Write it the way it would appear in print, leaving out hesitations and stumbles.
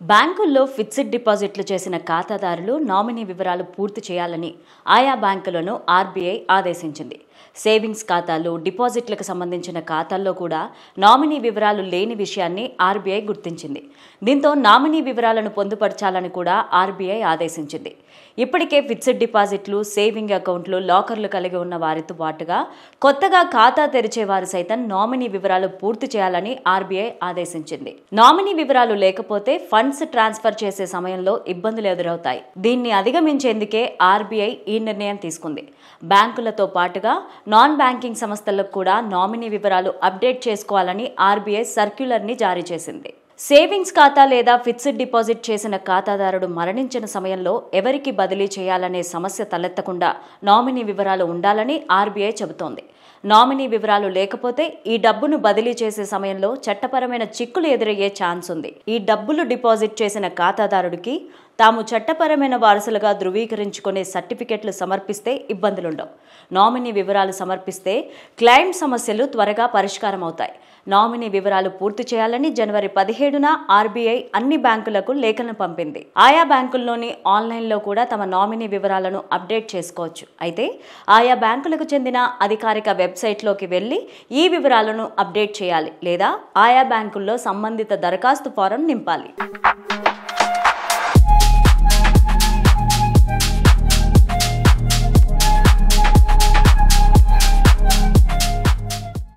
బ్యాంకుల్లో ఫిక్స్డ్ డిపాజిట్లు చేసిన ఖాతాదారులు నామినీ వివరాలు పూర్తి చేయాలని ఆయా బ్యాంకులను ఆర్బీఐ ఆదేశించింది. సేవింగ్స్ ఖాతాలు, డిపాజిట్లకు సంబంధించిన ఖాతాల్లో కూడా నామినీ వివరాలు లేని విషయాన్ని ఆర్బీఐ గుర్తించింది. దీంతో నామినీ వివరాలను పొందుపరచాలని కూడా ఆర్బీఐ ఆదేశించింది. ఇప్పటికే ఫిక్స్డ్ డిపాజిట్లు, సేవింగ్ అకౌంట్లు, లాకర్లు కలిగి ఉన్న వారితో పాటుగా కొత్తగా ఖాతా తెరిచేవారు సైతం నామినీ వివరాలు పూర్తి చేయాలని ఆర్బీఐ ఆదేశించింది. నామినీ వివరాలు లేకపోతే ఫండ్స్ ట్రాన్స్ఫర్ చేసే సమయంలో ఇబ్బందులు ఎదురవుతాయి. దీన్ని అధిగమించేందుకే ఆర్బీఐ ఈ నిర్ణయం తీసుకుంది. బ్యాంకులతో పాటుగా నాన్ బ్యాంకింగ్ సంస్థలకు కూడా నామినీ వివరాలు అప్డేట్ చేసుకోవాలని ఆర్బీఐ సర్క్యులర్ని జారీ చేసింది. సేవింగ్స్ ఖాతా లేదా ఫిక్స్డ్ డిపాజిట్ చేసిన ఖాతాదారుడు మరణించిన సమయంలో ఎవరికి బదిలీ చేయాలనే సమస్య తలెత్తకుండా నామినీ వివరాలు ఉండాలని ఆర్బీఐ చెబుతోంది. నామినీ వివరాలు లేకపోతే ఈ డబ్బును బదిలీ చేసే సమయంలో చట్టపరమైన చిక్కులు ఎదురయ్యే ఛాన్స్ ఉంది. ఈ డబ్బులు డిపాజిట్ చేసిన ఖాతాదారుడికి తాము చట్టపరమైన వారసులుగా ధృవీకరించుకునే సర్టిఫికెట్లు సమర్పిస్తే ఇబ్బందులుండవు. నామినీ వివరాలు సమర్పిస్తే క్లెయిమ్ సమస్యలు త్వరగా పరిష్కారం అవుతాయి. నామినీ వివరాలు పూర్తి చేయాలని జనవరి 17న ఆర్బీఐ అన్ని బ్యాంకులకు లేఖను పంపింది. ఆయా బ్యాంకుల్లోని ఆన్లైన్లో కూడా తమ నామినీ వివరాలను అప్డేట్ చేసుకోవచ్చు. అయితే ఆయా బ్యాంకులకు చెందిన అధికారిక వెబ్సైట్లోకి వెళ్లి ఈ వివరాలను అప్డేట్ చేయాలి లేదా ఆయా బ్యాంకుల్లో సంబంధిత దరఖాస్తు ఫారం నింపాలి.